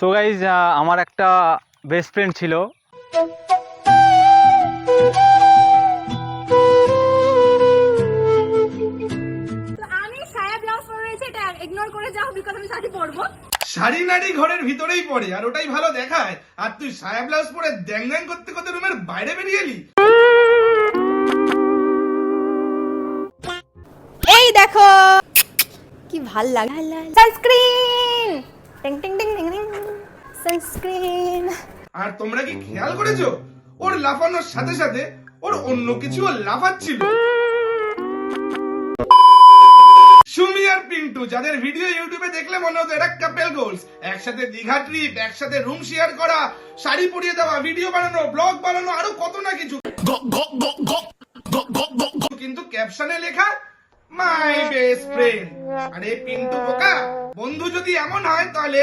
So guys আমার একটা best friend ছিল। আমি সায়া ব্লাউজ পরে রয়েছে, এটা ইগনোর করে যাও বিকজ আমি শাড়ি পরবো। শাড়ি নাড়ি ঘরের ভিতরেই পড়ে আর ওটাই ভালো দেখায়, আর তুই সায়া ব্লাউজ পরে ড্যাং ড্যাং করতে করতে রুমের বাইরে বেরিয়ে এলি। এই দেখো কি ভাল লাগে, সানস্ক্রিন টিং টিং টিং টিং টিং, সানস্ক্রিন। আর তোমরা কি খেয়াল করেছো ওর লাফানোর সাথে সাথে ওর অন্য কিছুও লাফাচ্ছিল। সুমি আর পিন্টু, যাদের ভিডিও ইউটিউবে দেখলে মনে হতো এটা কাপল গোলস, একসাথে দীঘা ট্রিপ, একসাথে রুম শেয়ার করা, শাড়ি পরিয়ে দেওয়া, ভিডিও বানানো, ব্লগ বানানো, আরো কত না কিছু, কিন্তু ক্যাপশনে লেখা মাই বেস্ট ফ্রেন্ড। আরে পিন্টু বোকা, বন্ধু যদি এমন হয় তাহলে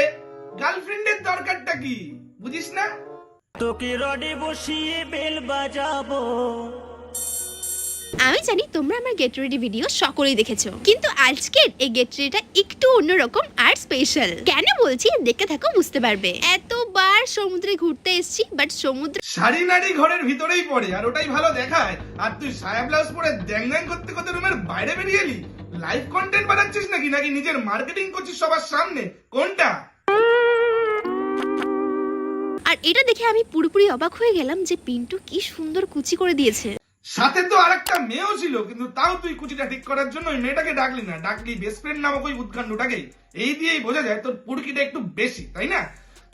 গার্লফ্রেন্ডের দরকারটা কি বুঝিস না? তোকে রডে বসিয়ে বেল বাজাবো। আমি জানি তোমরা আমার গেট রেডি ভিডিও সকলেই দেখেছো, কিন্তু আজকের এই গেট রেডিটা একটু অন্যরকম আর স্পেশাল। কেন বলছি দেখতে থাকো বুঝতে পারবে। এতবার সমুদ্রে ঘুরতে এসেছি, বাট সমুদ্র শাড়ি নাড়ি ঘরের ভিতরেই পড়ে আর ওটাই ভালো দেখায়, আর তুই সায়া ব্লাউজ পরে ড্যাং ড্যাং করতে করতে রুমের বাইরে বেরিয়ে এলি। লাইভ কন্টেন্ট বানাচ্ছিস নাকি নাকি নিজের মার্কেটিং করছিস সবার সামনে, কোনটা? আর এটা দেখে আমি পুরোপুরি অবাক হয়ে গেলাম যে পিন্টু কি সুন্দর কুচি করে দিয়েছে। সাথে তো আরেকটা মেয়েও ছিল, কিন্তু তাও তুই কুচিটা ঠিক করার জন্য ওই মেয়েটাকে ডাকলি না, ডাকলি বেস্ট ফ্রেন্ড নামক ওই উৎকাণ্ডটাকেই। এই দিয়েই বোঝা যায় তোর পুরকিটা একটু বেশি, তাই না?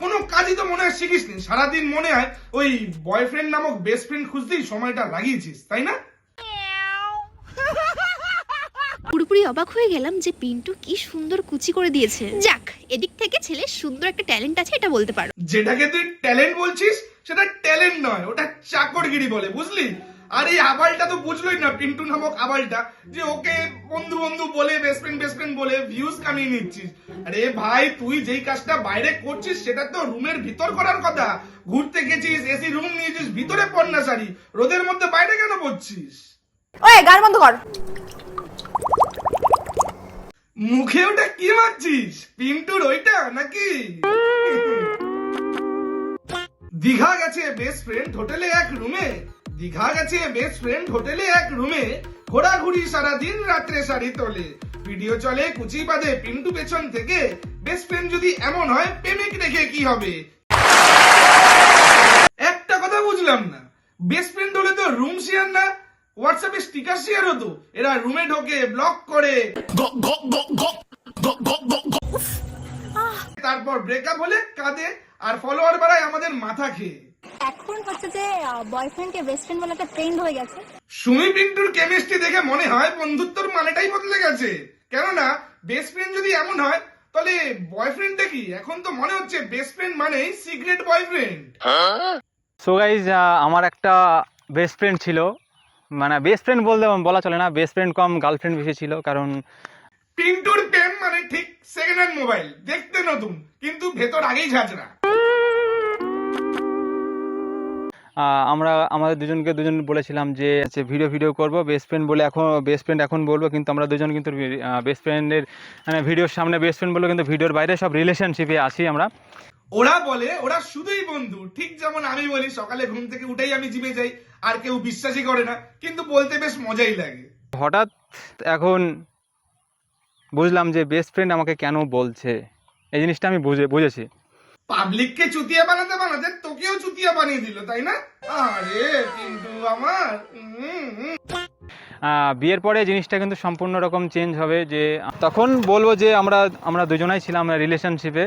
কোনো কাজই তো মনে হয় শিখিসনি, সারাদিন মনে হয় ওই বয়ফ্রেন্ড নামক বেস্ট ফ্রেন্ড খুঁজতেই সময়টা লাগিয়েছিস, তাই না? পুরোপুরি অবাক হয়ে গেলাম যে পিন্টু কি সুন্দর কুচি করে দিয়েছে। যাক, এদিক থেকে ছেলে সুন্দর একটা ট্যালেন্ট আছে, এটা বলতে পারো। যেটাকে তুই ট্যালেন্ট বলছিস সেটা ট্যালেন্ট নয়, ওটা চাকরগিরি বলে, বুঝলি? আর এই আবালটা তো বুঝলোই না, পিন্টু নামক আবালটা, যে ওকে বন্ধু বন্ধু বলে বেস্ট ফ্রেন্ড বলে ভিউজ কামিয়ে নিচ্ছিস। আরে ভাই, তুই যেই কাজটা বাইরে করছিস সেটা তো রুমের ভিতর করার কথা। ঘুরতে গেছিস, এসি রুম নিয়েছিস, ভিতরে পর না শাড়ি, রোদের মধ্যে বাইরে কেন পড়ছিস? ওই গান বন্ধ কর। মুখে ওটা কি মারছিস? পিন্টুর ওইটা নাকি? দীঘা গেছে বেস্ট ফ্রেন্ড হোটেলে এক রুমে, দীঘা গেছে বেস্ট ফ্রেন্ড হোটেলে এক রুমে, ঘোরাঘুরি সারাদিন রাত্রে শাড়ি তোলে, ভিডিও চলে কুচি বাঁধে পিন্টু পেছন থেকে। বেস্ট ফ্রেন্ড যদি এমন হয় প্রেমিক রেখে কি হবে? একটা কথা বুঝলাম না, বেস্ট ফ্রেন্ড হলে তো রুম শেয়ার না, হোয়াটসঅ্যাপে স্টিকার শেয়ার হতো। এরা রুমে ঢোকে, ব্লক করে, তারপর ব্রেকআপ হলে কাঁদে আর ফলোয়ার বাড়ায় আমাদের মাথা খেয়ে। এখন হচ্ছে যে বয়ফ্রেন্ডকে বেস্ট ফ্রেন্ড বলে একটা ট্রেন্ড হয়ে গেছে। সুমি পিন্টুর কেমিস্ট্রি দেখে মনে হয় বন্ধুত্বর মানেটাই বদলে গেছে। কেননা বেস্ট ফ্রেন্ড যদি এমন হয় তাহলে বয়ফ্রেন্ডটা কি? এখন তো মনে হচ্ছে বেস্ট ফ্রেন্ড মানেই সিক্রেট বয়ফ্রেন্ড। সো গাইজ আমার একটা বেস্ট ফ্রেন্ড ছিল, মানে বেস্ট ফ্রেন্ড বলা চলে না, বেস্ট ফ্রেন্ড কম গার্লফ্রেন্ড বেশি ছিল। কারণ পিন্টুর প্রেম মানে ঠিক সেকেন্ড হ্যান্ড মোবাইল, দেখতে নতুন কিন্তু ভেতর আগেই ঝাঁঝরা। আমরা আমাদের দুজন বলেছিলাম যে ভিডিও করব বেস্ট ফ্রেন্ড বলে, এখন বেস্ট ফ্রেন্ড এখন বলবো, কিন্তু আমরা দুজন কিন্তু বেস্ট ফ্রেন্ডের মানে ভিডিওর সামনে বেস্ট ফ্রেন্ড বলবো, কিন্তু ভিডিওর বাইরে সব রিলেশনশিপে আছি আমরা। ওরা বলে ওরা শুধুই বন্ধু, ঠিক যেমন আমি বলি সকালে ঘুম থেকে উঠেই আমি জিমে যাই, আর কেউ বিশ্বাসই করে না, কিন্তু বলতে বেশ মজাই লাগে। হঠাৎ এখন বুঝলাম যে বেস্ট ফ্রেন্ড আমাকে কেন বলছে, এই জিনিসটা আমি বুঝেছি। পাবলিককে চুতিয়া বানাতে বানাতে তোকেও চুতিয়া বানিয়ে দিল, তাই না? আরে কিন্তু আমার বিয়ের পরে জিনিসটা কিন্তু সম্পূর্ণ রকম চেঞ্জ হবে, যে তখন বলবো যে আমরা দুজনাই ছিলাম রিলেশনশিপে,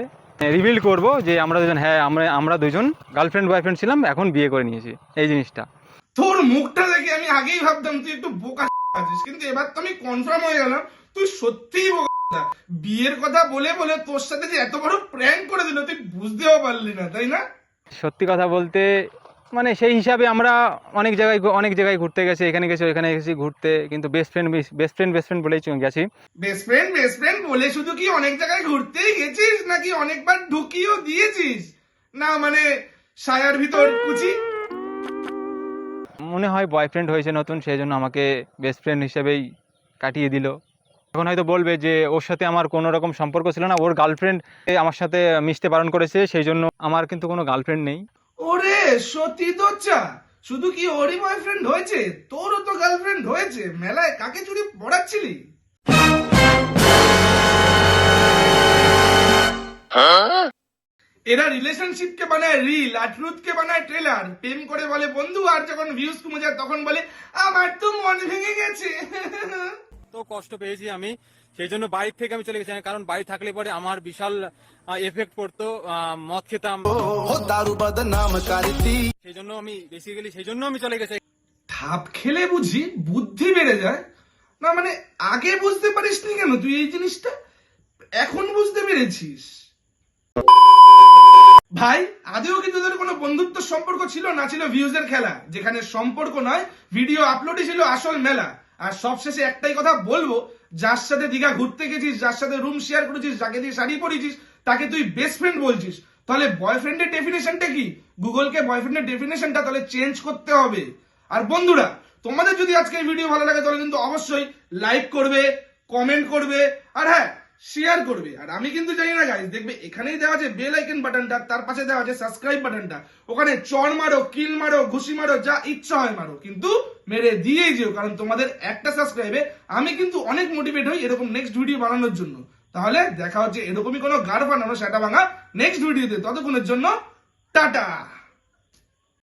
রিভিল করব যে আমরা দুজন, হ্যাঁ আমরা দুজন গার্লফ্রেন্ড বয়ফ্রেন্ড ছিলাম, এখন বিয়ে করে নিয়েছি। এই জিনিসটা তোর মুখটা দেখে আমি আগেই ভাবতাম তুই একটু বোকা আছিস, কিন্তু এবার তো আমি কনফার্ম হয়ে গেলাম তুই সত্যিই বোকা। বিয়ের কথা বলে বলে তোর সাথে যে এত বড় প্র্যাঙ্ক করে দিল তুই বুঝতেও পারলি না, তাই না? সত্যি কথা বলতে মানে সেই হিসাবে আমরা অনেক জায়গায় ঘুরতে গেছি, এখানে গেছি ওইখানে গেছি ঘুরতে, কিন্তু বেস্ট ফ্রেন্ড বলেই গেছি। বেস্ট ফ্রেন্ড বলে শুধু কি অনেক জায়গায় ঘুরতেই গেছিস নাকি অনেকবার ঢুকিয়েও দিয়েছিস? না মানে সায়ার ভিতর কুচি? মনে হয় বয়ফ্রেন্ড হয়েছে নতুন, সেই জন্য আমাকে বেস্ট ফ্রেন্ড হিসেবেই কাটিয়ে দিল। এখন হয়তো বলবে যে ওর সাথে আমার কোনো রকম সম্পর্ক ছিল না, ওর গার্লফ্রেন্ড আমার সাথে মিশতে বারণ করেছে, সেই জন্য। আমার কিন্তু কোনো গার্লফ্রেন্ড নেই। ওরে সত্যি দচ্চা, শুধু কি ওরই বয়ফ্রেন্ড হয়েছে, তোরও তো গার্লফ্রেন্ড হয়েছে। মেলায় কাকে চুরি পড়াচ্ছিলি? এরা রিলেশনশিপকে বানায় রিল আর ট্রুথকে বানায় ট্রেলার। প্রেম করে বলে বন্ধু, আর যখন ভিউজ কমে যায় তখন বলে আমার তো মন ভেঙে গেছে। তো কষ্ট পেয়েছি আমি, সেই জন্য বাড়ি থেকে আমি চলে গেছি। কারণ বাড়ি থাকলে পরে আমার বিশাল এফেক্ট পড়তো, মদ খেতাম, সেই জন্য আমি বেসিক্যালি চলে গেছি। থাপ খেলে বুঝি বুদ্ধি বেড়ে যায় না? মানে আগে বুঝতে পারিসনি কেন তুই এই জিনিসটা? এখন বুঝতে পেরেছিস? ভাই আদেও কি তোদের কোনো বন্ধুত্ব সম্পর্ক ছিল না? ছিল ভিউজের খেলা, যেখানে সম্পর্ক নয় ভিডিও আপলোডই ছিল আসল মেলা। আর সবশেষে একটাই কথা বলবো, যার সাথে দীঘা ঘুরতে গেছিস, যার সাথে রুম শেয়ার করেছিস, যাকে দিয়ে শাড়ি পরেছিস, তাকে তুই বেস্ট ফ্রেন্ড বলছিস, তাহলে বয়ফ্রেন্ডের ডেফিনেশনটা কি? গুগলকে বয়ফ্রেন্ডের ডেফিনেশনটা তাহলে চেঞ্জ করতে হবে। আর বন্ধুরা, তোমাদের যদি আজকে এই ভিডিও ভালো লাগে তাহলে কিন্তু অবশ্যই লাইক করবে, কমেন্ট করবে, আর হ্যাঁ শেয়ার করবে। আর আমি কিন্তু জানি না গাইস, দেখবে এখানেই দেওয়া আছে বেল আইকন বাটনটা, তার পাশে দেওয়া আছে সাবস্ক্রাইব বাটনটা। ওখানে চড় মারো, কিল মারো, ঘুষি মারো, যা ইচ্ছা হয় মারো, কিন্তু মেরে দিয়েই যেও। কারণ তোমাদের একটা সাবস্ক্রাইবে আমি কিন্তু অনেক মোটিভেট হই এরকম নেক্সট ভিডিও বানানোর জন্য। তাহলে দেখা হচ্ছে এরকমই কোনো গাড় বানানো সেটা ভাঙা নেক্সট ভিডিওতে। ততক্ষণের জন্য টাটা।